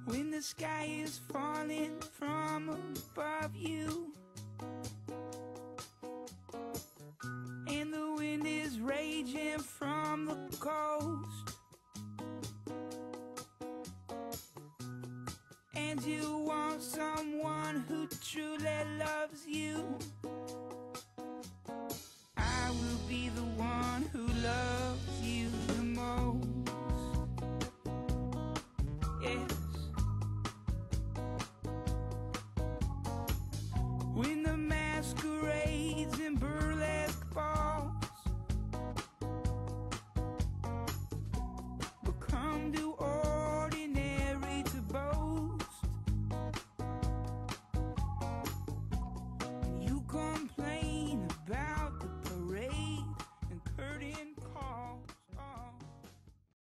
when the sky is falling from above you, and the wind is raging from the coast, and you want someone who truly